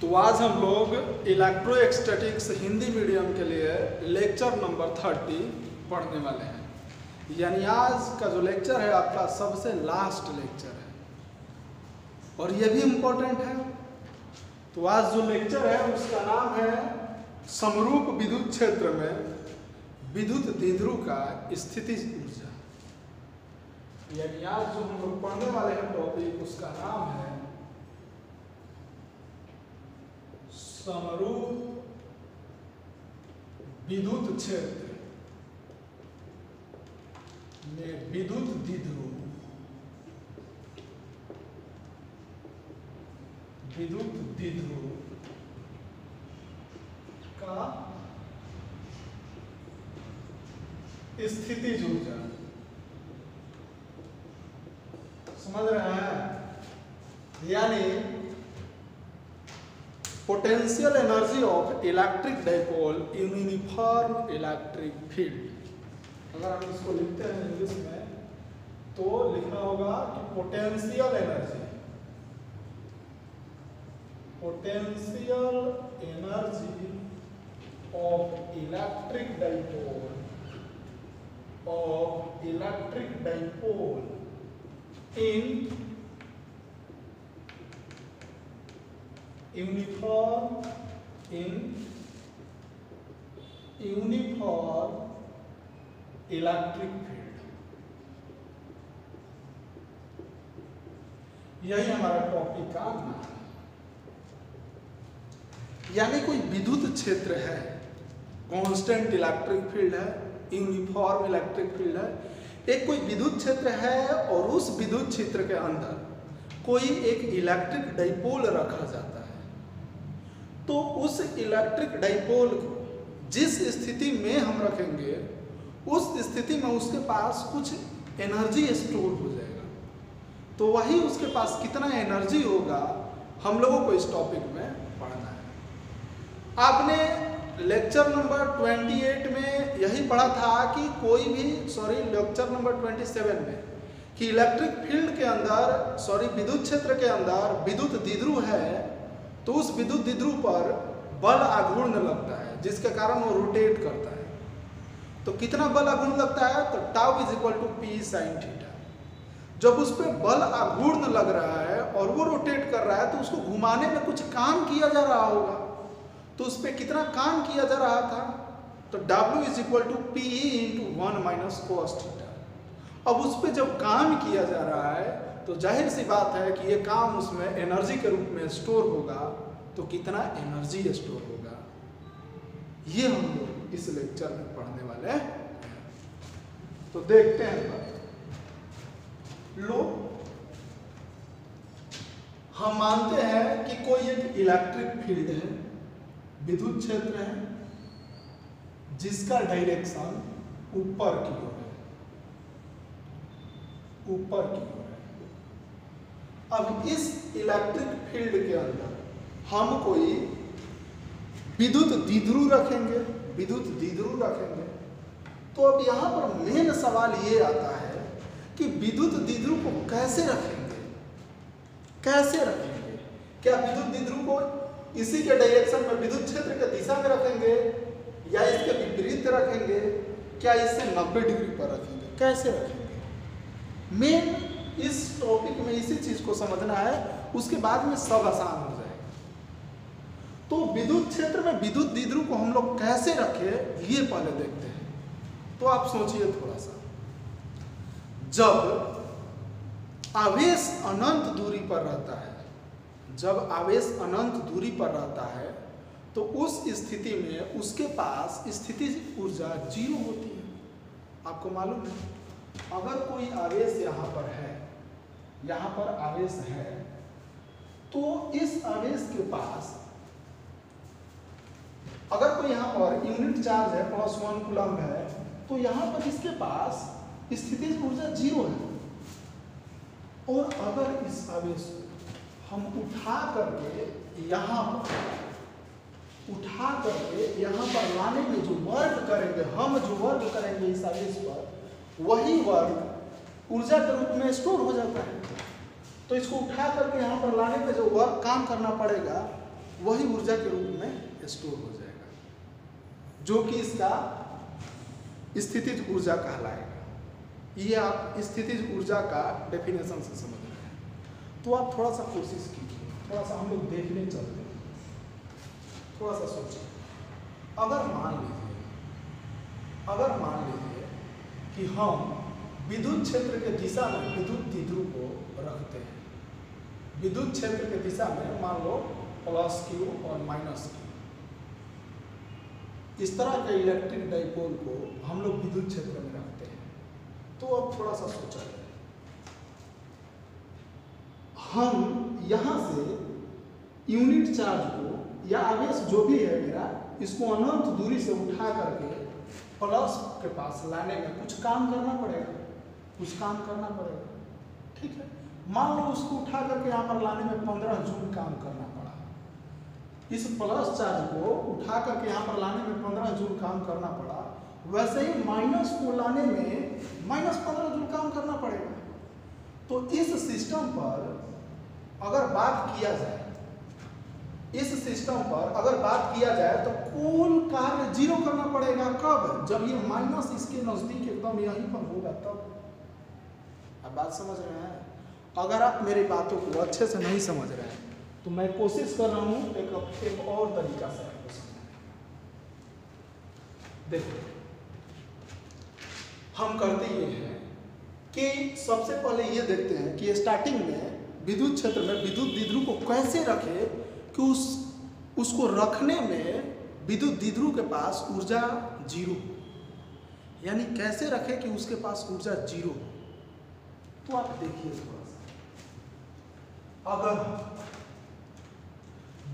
तो आज हम लोग इलेक्ट्रोस्टैटिक्स हिंदी मीडियम के लिए लेक्चर नंबर 30 पढ़ने वाले हैं। यानी आज का जो लेक्चर है आपका सबसे लास्ट लेक्चर है और ये भी इम्पोर्टेंट है। तो आज जो लेक्चर है उसका नाम है समरूप विद्युत क्षेत्र में विद्युत द्विध्रुव का स्थितिज ऊर्जा। यानी आज जो हम लोग पढ़ने वाले हैं टॉपिक उसका नाम है समरूप विद्युत क्षेत्र में विद्युत द्विध्रुव का स्थितिज ऊर्जा। समझ रहे हैं? यानी potential energy of electric dipole in uniform electric field. अगर हम इसको लिखते हैं इंग्लिश में तो लिखना होगा कि potential energy of electric dipole in uniform electric field. यही हमारा टॉपिक का नाम है। यानी कोई विद्युत क्षेत्र है, कांस्टेंट इलेक्ट्रिक फील्ड है, यूनिफॉर्म इलेक्ट्रिक फील्ड है। एक कोई विद्युत क्षेत्र है और उस विद्युत क्षेत्र के अंदर कोई एक इलेक्ट्रिक डाइपोल रखा जाता है। तो उस इलेक्ट्रिक डाइपोल को जिस स्थिति में हम रखेंगे उस स्थिति में उसके पास कुछ एनर्जी स्टोर हो जाएगा। तो वही उसके पास कितना एनर्जी होगा हम लोगों को इस टॉपिक में पढ़ना है। आपने लेक्चर नंबर 28 में यही पढ़ा था कि लेक्चर नंबर 27 में कि इलेक्ट्रिक फील्ड के अंदर विद्युत क्षेत्र के अंदर विद्युत द्विध्रुव है। तो उस विद्युत द्विध्रुव पर बल आघूर्ण लगता है जिसके कारण वो रोटेट करता है। तो कितना बल आघूर्ण लगता है? तो tau is equal to P sine theta. जब उस पर बल आघूर्ण लग रहा है और वो रोटेट कर रहा है तो उसको घुमाने में कुछ काम किया जा रहा होगा। तो उस पर कितना काम किया जा रहा था? तो W is equal to P into 1 minus cos theta. अब उस पर जब काम किया जा रहा है तो जाहिर सी बात है कि ये काम उसमें एनर्जी के रूप में स्टोर होगा। तो कितना एनर्जी स्टोर होगा ये हम लोग इस लेक्चर में पढ़ने वाले हैं। तो देखते हैं हम मानते हैं कि कोई एक इलेक्ट्रिक फील्ड है, विद्युत क्षेत्र है जिसका डायरेक्शन ऊपर की ओर है, अब इस इलेक्ट्रिक फील्ड के अंदर हम कोई विद्युत द्विध्रुव रखेंगे। तो अब यहाँ पर मेन सवाल ये आता है कि विद्युत द्विध्रुव को कैसे रखेंगे? क्या विद्युत द्विध्रुव को इसी के डायरेक्शन में विद्युत क्षेत्र के दिशा में रखेंगे या इसके विपरीत रखेंगे? क्या इससे 90 डिग्री पर रखेंगे? कैसे रखेंगे? मेन इस टॉपिक में इसी चीज को समझना है, उसके बाद में सब आसान हो जाएगा। तो विद्युत क्षेत्र में विद्युत द्विध्रुव को हम लोग कैसे रखें ये पहले देखते हैं। तो आप सोचिए थोड़ा सा, जब आवेश अनंत दूरी पर रहता है, तो उस स्थिति में उसके पास स्थितिज ऊर्जा 0 होती है। आपको मालूम है, अगर कोई आवेश यहाँ पर आवेश है तो इस आवेश के पास अगर कोई यहाँ पर यूनिट चार्ज है +1 कूलम्ब है तो यहाँ पर इसके पास स्थितिज ऊर्जा 0 है। और अगर इस आवेश को हम उठा करके यहाँ पर लाने में जो वर्क करेंगे इस आवेश पर, वही वर्क ऊर्जा के रूप में स्टोर हो जाता है। तो इसको उठा करके यहाँ पर लाने पे जो वर्क काम करना पड़ेगा वही ऊर्जा के रूप में स्टोर हो जाएगा, जो कि इसका स्थितिज ऊर्जा कहलाएगा। ये आप स्थितिज ऊर्जा का डेफिनेशन से समझ रहे हैं। तो आप थोड़ा सा कोशिश कीजिए, थोड़ा सा हम लोग देखने चलते हैं, थोड़ा सा सोचिए। अगर मान लीजिए कि हम विद्युत क्षेत्र के दिशा में विद्युत द्विध्रुव को रखते हैं। विद्युत क्षेत्र के दिशा में मान लो प्लस क्यू और माइनस क्यू, इस तरह के इलेक्ट्रिक डाइपोल को हम लोग विद्युत क्षेत्र में रखते हैं। तो अब थोड़ा सा सोचा जाए, हम यहां से यूनिट चार्ज को या आवेश जो भी है मेरा, इसको अनंत दूरी से उठा करके प्लस के पास लाने में कुछ काम करना पड़ेगा, ठीक है। मान लो उसको उठा करके यहाँ पर लाने में 15 जूल काम करना पड़ा। इस प्लस चार्ज को उठा करके यहाँ पर लाने में 15 जूल काम करना पड़ा, वैसे ही माइनस को लाने में -15 जूल काम करना पड़ेगा। तो इस सिस्टम पर अगर बात किया जाए, तो कुल कार्य जीरो करना पड़ेगा। कब? जब ये माइनस इसके नजदीक एकदम यहीं पर होगा तब। अब बात समझ रहे हैं? अगर आप मेरी बातों को अच्छे से नहीं समझ रहे हैं तो मैं कोशिश कर रहा हूं एक और तरीका से आपको समझाने। देखो, हम करते ये हैं कि सबसे पहले ये देखते हैं कि स्टार्टिंग में विद्युत क्षेत्र में विद्युत द्विध्रुव को कैसे रखे कि उसको रखने में विद्युत द्विध्रुव के पास ऊर्जा जीरो, यानी कैसे रखे कि उसके पास ऊर्जा जीरो हो। तो आप देखिए थोड़ा सा, अगर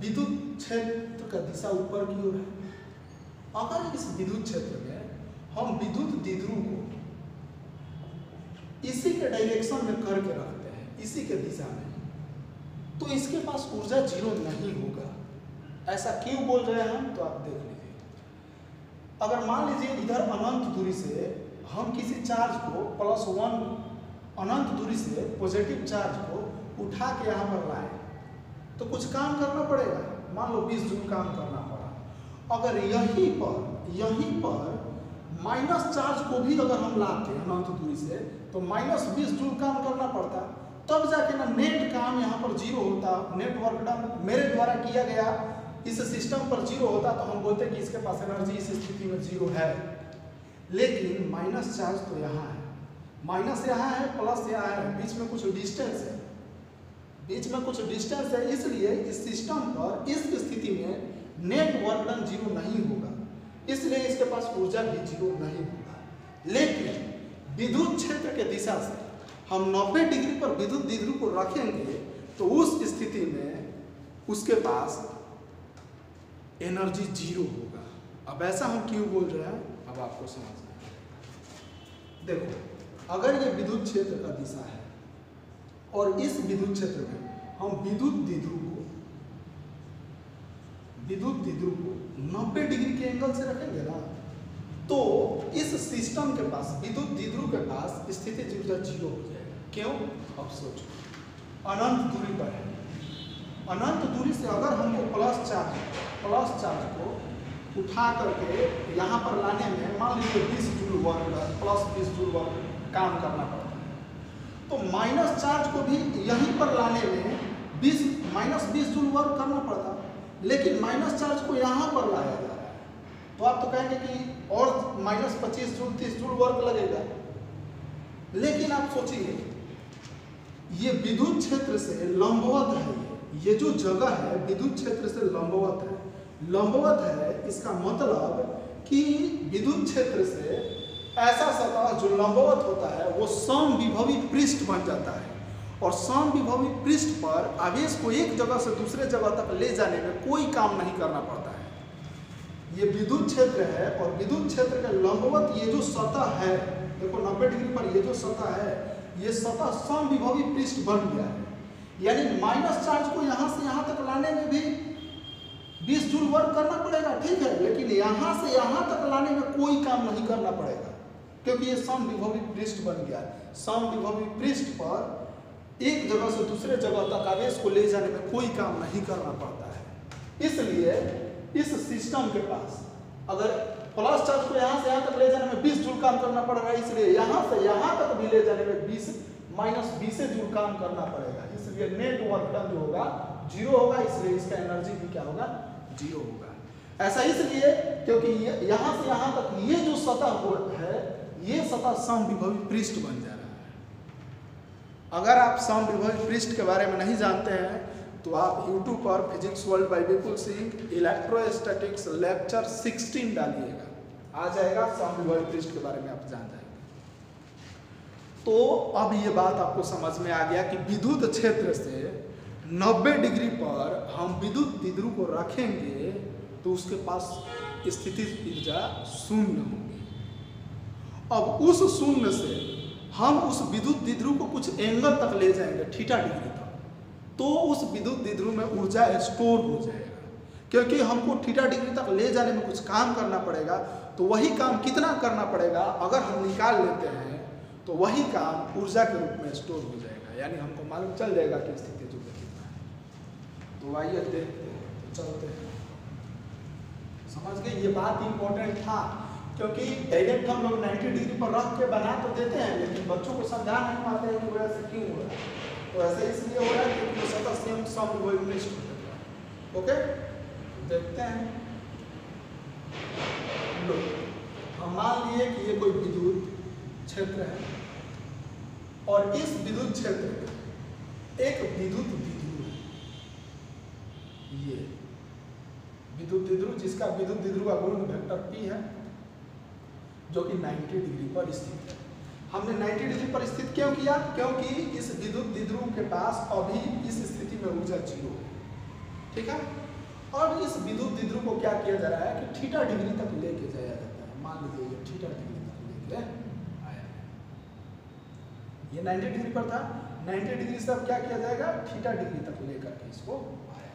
विद्युत क्षेत्र का दिशा ऊपर की ओर है, अगर इस विद्युत क्षेत्र में हम विद्युत द्विध्रुव को इसी के डायरेक्शन में करके रखते हैं, इसी के दिशा में, तो इसके पास ऊर्जा जीरो नहीं होगा। ऐसा क्यों बोल रहे हैं हम? तो आप देख लीजिए। अगर मान लीजिए इधर अनंत दूरी से हम किसी चार्ज को +1 अनंत दूरी से पॉजिटिव चार्ज को उठा के यहाँ पर लाए, तो कुछ काम करना पड़ेगा। मान लो 20 जूल काम करना पड़ा। अगर यहीं पर माइनस चार्ज को भी अगर हम लाते अनंत दूरी से, तो -20 जूल काम करना पड़ता, तब जाके ना नेट काम यहाँ पर जीरो होता, नेट वर्क डन मेरे द्वारा किया गया इस सिस्टम पर जीरो होता, तो हम बोलते कि इसके पास एनर्जी इस स्थिति में जीरो है। लेकिन माइनस चार्ज तो यहाँ है, माइनस यहाँ है, प्लस यहाँ है, बीच में कुछ डिस्टेंस है, इसलिए इस सिस्टम पर इस स्थिति में नेट वर्क डन जीरो नहीं होगा, इसलिए इसके पास ऊर्जा भी जीरो नहीं होगा। लेकिन विद्युत क्षेत्र के दिशा से हम 90 डिग्री पर विद्युत द्विध्रुव को रखेंगे, तो उस स्थिति में उसके पास एनर्जी जीरो होगा। अब ऐसा हम क्यों बोल रहे हैं, अब आपको समझना है। देखो, अगर ये विद्युत क्षेत्र का दिशा है और इस विद्युत क्षेत्र में हम विद्युत द्विध्रुव को 90 डिग्री के एंगल से रखेंगे ना, तो इस सिस्टम के पास विद्युत द्विध्रुव के पास स्थितिज ऊर्जा जीरो हो जाएगा। क्यों? अब सोचो, अनंत दूरी पर है। अनंत दूरी से अगर हमको प्लस चार्ज को उठा करके यहाँ पर लाने में मान लीजिए 20 जूल वर्क +20 जूल वर्क काम करना पड़ता है, तो माइनस चार्ज को भी यहीं पर लाने में -20 जूल वर्क करना पड़ता, लेकिन माइनस चार्ज को यहाँ पर लाया जा रहा है, तो आप तो कहेंगे कि और -25 जूल 30 जूल वर्क लगेगा। लेकिन आप सोचिए, ये विद्युत क्षेत्र से लंबवत है, ये जो जगह है विद्युत क्षेत्र से लंबवत है। इसका मतलब कि विद्युत क्षेत्र से ऐसा सतह जो लंबवत होता है वो समविभवी पृष्ठ बन जाता है, और समविभवी पृष्ठ पर आवेश को एक जगह से दूसरे जगह तक ले जाने में कोई काम नहीं करना पड़ता है। ये विद्युत क्षेत्र है, और विद्युत क्षेत्र के लंबवत ये जो सतह है, देखो 90 डिग्री पर ये जो सतह है, ये सतह समविभवी पृष्ठ बन गया है। यानी माइनस चार्ज को यहाँ से यहाँ तक लाने में भी 20 जूल वर्क करना पड़ेगा, ठीक है, लेकिन यहाँ से यहाँ तक लाने में कोई काम नहीं करना पड़ेगा, क्योंकि ये समविभवी पृष्ठ बन गया है। समविभवी पृष्ठ पर एक जगह से दूसरे जगह तक आवेश को ले जाने में कोई काम नहीं करना पड़ता है। इसलिए इस सिस्टम के पास अगर प्लस चार्ज को यहाँ से यहाँ तक ले जाने में 20 जूल काम करना पड़ रहा है, इसलिए यहाँ से यहाँ तक भी ले जाने में 20 जूल काम करना पड़ेगा। इसलिए नेट वर्क डन जो होगा 0 होगा, इसलिए इसका एनर्जी भी क्या होगा 0 होगा। ऐसा इसलिए क्योंकि यहाँ से यहाँ तक ये जो सतह है ये सतह समविभवी पृष्ठ बन जा रहा है। अगर आप समविभवी पृष्ठ के बारे में नहीं जानते हैं तो आप YouTube पर physics world by Vipul Singh electrostatics lecture 16 डालिएगा, आ जाएगा, समविभवी पृष्ठ के बारे में आप जान जाएंगे। तो अब ये बात आपको समझ में आ गया कि विद्युत क्षेत्र से 90 डिग्री पर हम विद्युत द्विध्रुव को रखेंगे तो उसके पास स्थितिज ऊर्जा शून्य होगी। अब उस शून्य से हम उस विद्युत द्विध्रुव को कुछ एंगल तक ले जाएंगे, थीटा डिग्री तक, तो उस विद्युत द्विध्रुव में ऊर्जा स्टोर हो जाएगा। क्योंकि हमको थीटा डिग्री तक ले जाने में कुछ काम करना पड़ेगा, तो वही काम कितना करना पड़ेगा अगर हम निकाल लेते हैं तो वही काम ऊर्जा के रूप में स्टोर हो जाएगा, यानी हमको मालूम चल जाएगा कि स्थितिज ऊर्जा कितना है। तो आइए देखते हैं, तो चलते हैं। समझ गए, ये बात इंपॉर्टेंट था क्योंकि डायरेक्ट हम लोग 90 डिग्री पर रख के बना तो देते हैं, लेकिन बच्चों को समझा नहीं पाते हैं कि वो ऐसे क्यों हो रहा है। तो ऐसे इसलिए हो रहा है क्योंकि वो सतह से हम समविभवी पृष्ठ हो जाता है। ओके, देखते हैं। लो, हम मान लिए कि ये कोई विद्युत क्षेत्र है और इस विद्युत क्षेत्र में एक विद्युत द्विध्रुव है। ये विद्युत द्विध्रुव जिसका विद्युत द्विध्रुव का गुणन वेक्टर P है, जो कि 90 डिग्री पर स्थित है। हमने 90 डिग्री पर स्थित क्यों किया? क्योंकि इस विद्युत द्विध्रुव के पास अभी इस स्थिति में ऊर्जा 0 है, ठीक है। और इस विद्युत द्विध्रुव को क्या किया जा रहा है कि थीटा डिग्री तक लेके जाया जाता है। मान लीजिए ये थीटा डिग्री तक लेके आया, ये 90 डिग्री पर था, 90 डिग्री से अब क्या किया जाएगा, थीटा डिग्री तक लेकर के इसको आया।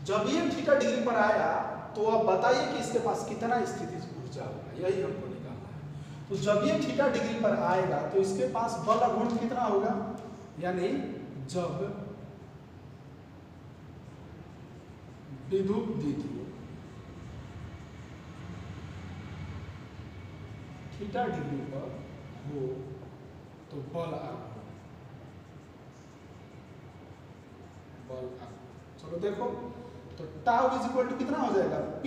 जब ये थीटा डिग्री पर आया तो अब बताइए कि इसके पास कितना स्थितिज ऊर्जा होगा, यही हमको निकालना है। तो जब ये थीटा डिग्री पर आएगा तो इसके पास बल गुण कितना होगा, यानी जब विद्युत द्विध्रुव थीटा डिग्री पर हो तो बल चलो देखो, तो टाउ इज इक्वल टू कितना हो जाएगा, P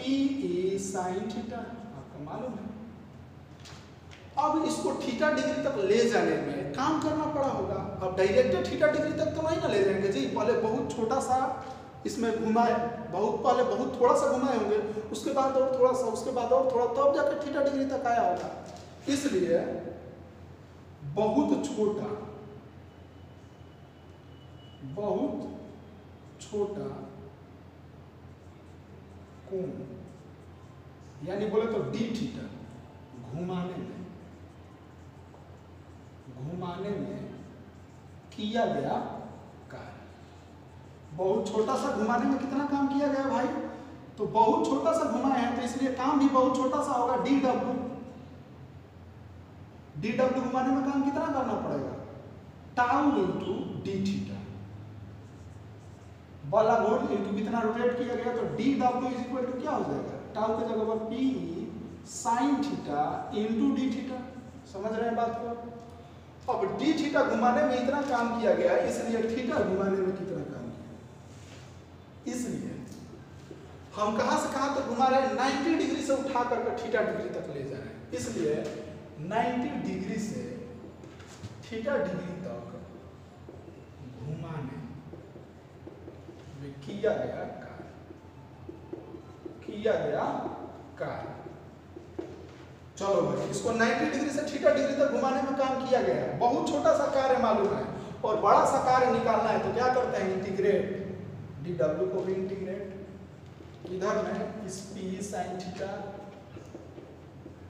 E sin थीटा, आपको मालूम है। अब इसको थीटा डिग्री तक ले जाने में काम करना पड़ा होगा। अब डायरेक्ट थीटा डिग्री तक तो नहीं ना ले जाएंगे जी, पहले बहुत छोटा सा इसमें घुमाए, पहले बहुत थोड़ा सा घुमाए होंगे, उसके बाद और थोड़ा सा, उसके बाद और थोड़ा, तब जाकर थीटा डिग्री तक आया होगा। इसलिए बहुत छोटा कोण, यानी बोले तो डी थीटा, घुमाने में किया गया कार्य। बहुत छोटा सा घुमाने में कितना काम किया गया भाई, तो बहुत छोटा सा घुमाए हैं तो इसलिए काम भी बहुत छोटा सा होगा, DW घुमाने में काम कितना करना पड़ेगा, टाउ इंटू डी थीटा, वाला गुण इंटू कितना रोटेट किया गया, तो DW इज इक्वल टू क्या हो जाएगा, टाउ के जगह पर P sin theta into D theta. समझ रहे हैं बात को। अब डी थीटा घुमाने में इतना काम किया गया, इसलिए थीटा घुमाने में कितना काम किया, इसलिए हम कहां से कहां तक घुमा रहे हैं, 90 डिग्री से उठा करके थीटा डिग्री तक ले जा रहे हैं। इसलिए 90 डिग्री से थीटा डिग्री तक घुमाने में किया गया कार्य। चलो भाई, इसको 90 डिग्री से थीटा डिग्री तक घुमाने में काम किया गया है, बहुत छोटा सा कार्य मालूम है और बड़ा सा कार्य निकालना है, तो क्या करते हैं, इंटीग्रेट, DW को भी इंटीग्रेट, इधर में इस P sin theta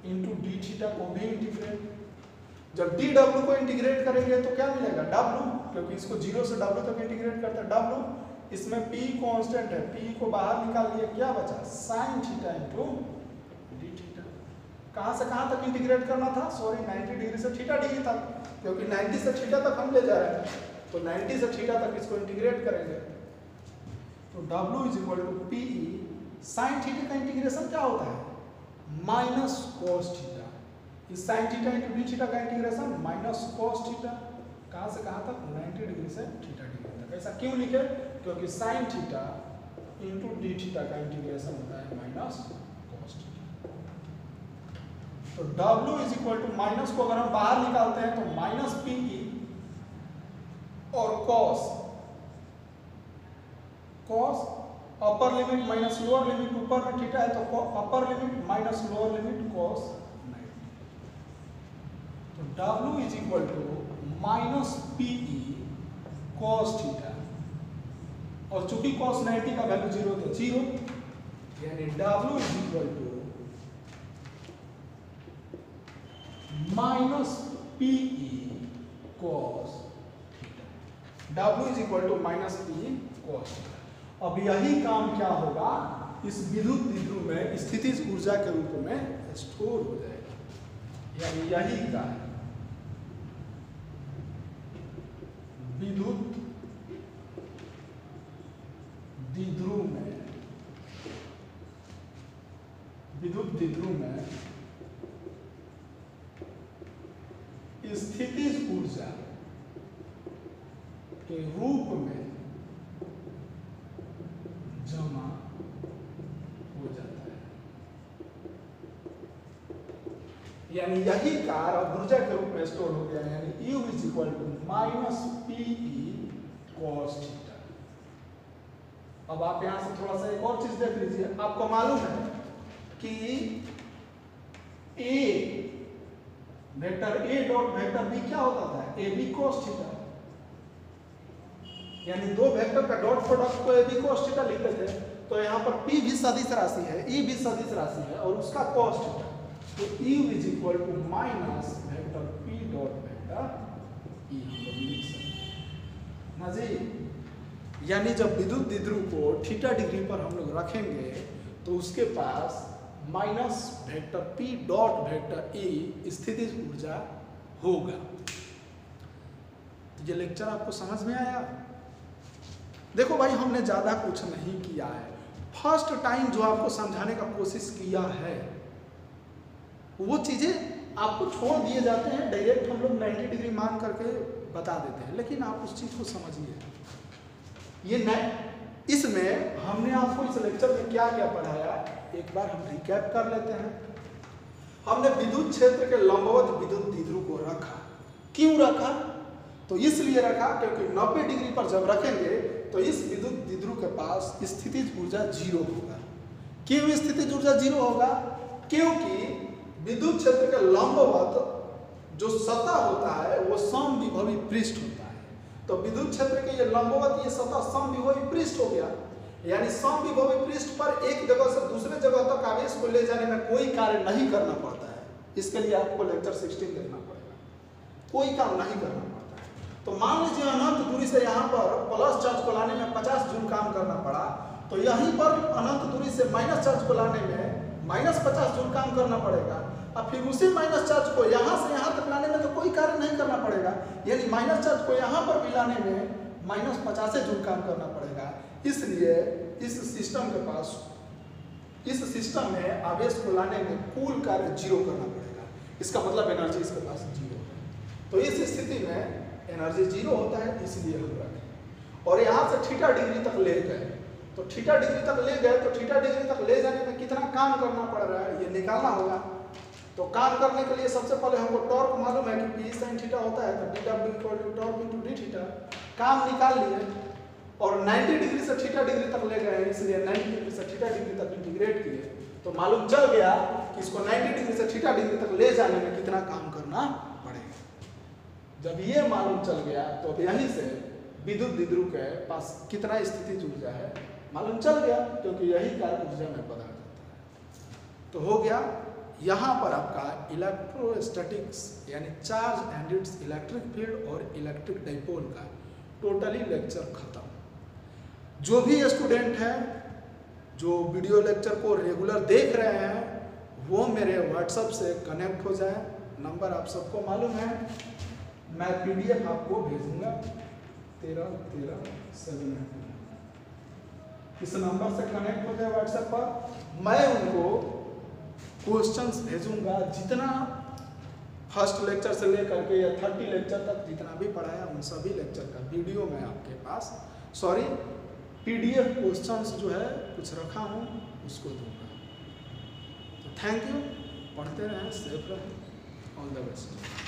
into D theta को भी इंटीग्रेट। जब DW को इंटीग्रेट करेंगे तो क्या मिलेगा, W, क्योंकि इसको 0 से W तक इंटीग्रेट करते हैं, W, इसमें P कांस्टेंट है, P को बाहर निकाल दिया, क्या बचा, sin theta into D theta. कहां से कहां तक इंटीग्रेट करना था, सॉरी 90 डिग्री से थीटा डिग्री तक, क्योंकि 90 से थीटा तक हम ले जा रहे हैं, तो 90 से थीटा तक इसको इंटीग्रेट करेंगे। तो तो W is equal to P sine theta का इंटीग्रेशन क्या होता है? Minus cos theta. इस sine theta into D theta का इंटीग्रेशन माइनस कॉस थीटा। कहाँ से कहाँ तक? 90 डिग्री से थीटा डिग्री तक। ऐसा क्यों लिखे? क्योंकि sine theta into D theta का इंटीग्रेशन होता है माइनस कॉस थीटा। तो W is equal to minus को अगर हम बाहर निकालते हैं तो माइनस पीई और cos upper limit minus lower limit, ऊपर में थीटा है तो upper limit minus lower limit cos 90। तो W is equal to minus PE cos theta, और चूंकि कॉस 90 का वैल्यू 0 तो 0, यानी W is equal to minus PE cos theta. W is equal to minus PE cos theta. अब यही काम क्या होगा? इस विद्युत द्विध्रुव में स्थितिज ऊर्जा के रूप में स्टोर हो जाएगा, यानी यही का विद्युत द्विध्रुव में स्थितिज ऊर्जा के रूप में जमा हो जाता है, यानी यही कार अब ऊर्जा के रूप में स्टोर हो गया, यानी U is equal to minus PE cos theta. अब आप यहां से थोड़ा सा एक और चीज देख लीजिए। आपको मालूम है कि A vector A dot vector B क्या होता था? AB cos theta. यानी दो वेक्टर का डॉट प्रोडक्ट को AB cos थीटा लिखते थे, तो यहाँ पर P भी सदिश राशि है, E भी सदिश राशि है और उसका cos थीटा, तो U is equal to minus vector P dot vector E हम लोग लिख सकते हैं ना जी। यानी जब विद्युत द्विध्रुव को थीटा डिग्री पर हम लोग रखेंगे तो उसके पास minus vector P dot vector E स्थितिज ऊर्जा होगा। ये लेक्चर आपको समझ में आया? देखो भाई, हमने ज़्यादा कुछ नहीं किया है। फर्स्ट टाइम जो आपको समझाने का कोशिश किया है वो चीज़ें आपको छोड़ दिए जाते हैं, डायरेक्ट हम लोग 90 डिग्री मान करके बता देते हैं, लेकिन आप उस चीज़ को समझिए। इसमें हमने आपको इस लेक्चर में क्या क्या पढ़ाया, एक बार हम रिकैप कर लेते हैं। हमने विद्युत क्षेत्र के लंबवत विद्युत द्विध्रुव को रखा। क्यों रखा? तो इसलिए रखा क्योंकि 90 डिग्री पर जब रखेंगे तो इस विद्युत द्विध्रुव के पास स्थितिज ऊर्जा 0 होगा। क्यों स्थितिज ऊर्जा 0 होगा? क्योंकि विद्युत क्षेत्र के लंबवत जो सतह होता है वो समविभवी पृष्ठ होता है। तो विद्युत क्षेत्र के ये लंबवत ये सतह समविभवी पृष्ठ हो गया, यानी समविभवी पृष्ठ पर एक जगह से दूसरे जगह तक आवेश को ले जाने में कोई कार्य नहीं करना पड़ता है। इसके लिए आपको लेक्चर 16 देखना पड़ेगा, कोई काम नहीं करना पड़ता है। तो मान लीजिए अनंत दूरी से यहाँ पर प्लस चार्ज को लाने में 50 जूल काम करना पड़ा, तो यहीं पर अनंत दूरी से माइनस चार्ज को लाने में -50 जूल काम करना पड़ेगा। अब फिर उसी माइनस चार्ज को यहाँ से यहाँ तक लाने में तो कोई कार्य नहीं करना पड़ेगा, यानी माइनस चार्ज को यहाँ पर भी लाने में -50 जूल काम करना पड़ेगा। इसलिए इस सिस्टम के पास, इस सिस्टम में आवेश को लाने में कुल कार्य 0 करना पड़ेगा। इसका मतलब एनर्जी इसके पास 0 है। तो इस स्थिति में एनर्जी 0 होता है, इसलिए हम रखें। और यहाँ से थीटा डिग्री तक ले गए, तो थीटा डिग्री तक ले गए तो थीटा डिग्री तक ले जाने में कितना काम करना पड़ रहा है ये निकालना होगा। तो काम करने के लिए सबसे पहले हमको टॉर्क मालूम है कि P sin थीटा होता है, तो dW equal to torque into d theta. काम निकाल लिए और 90 डिग्री से थीटा डिग्री तक ले गए, इसलिए 90 डिग्री से थीटा डिग्री तक इंटीग्रेट किए, तो मालूम चल गया कि इसको 90 डिग्री से थीटा डिग्री तक ले जाने में कितना काम करना पड़ेगा। जब ये मालूम चल गया तो अब यहीं से विद्युत द्विध्रुव के पास कितना स्थितिज ऊर्जा है मालूम चल गया, क्योंकि यही कार्य ऊर्जा में बदल जाता है। तो हो गया यहाँ पर आपका इलेक्ट्रोस्टैटिक्स यानी charge and it's electric field और इलेक्ट्रिक डाइपोल का टोटली लेक्चर खत्म। जो भी स्टूडेंट है जो वीडियो लेक्चर को रेगुलर देख रहे हैं वो मेरे व्हाट्सएप से कनेक्ट हो जाए, नंबर आप सबको मालूम है, मैं PDF आपको भेजूंगा 13 7। इस नंबर से कनेक्ट हो जाए व्हाट्सएप पर, मैं उनको क्वेश्चंस भेजूंगा। जितना फर्स्ट लेक्चर से लेकर के या 30 लेक्चर तक जितना भी पढ़ाया उन सभी लेक्चर का वीडियो मैं आपके पास, सॉरी PDF क्वेश्चंस जो है कुछ रखा हूँ उसको दूंगा। तो थैंक यू, पढ़ते रहें, सेफ रहें, ऑल द बेस्ट।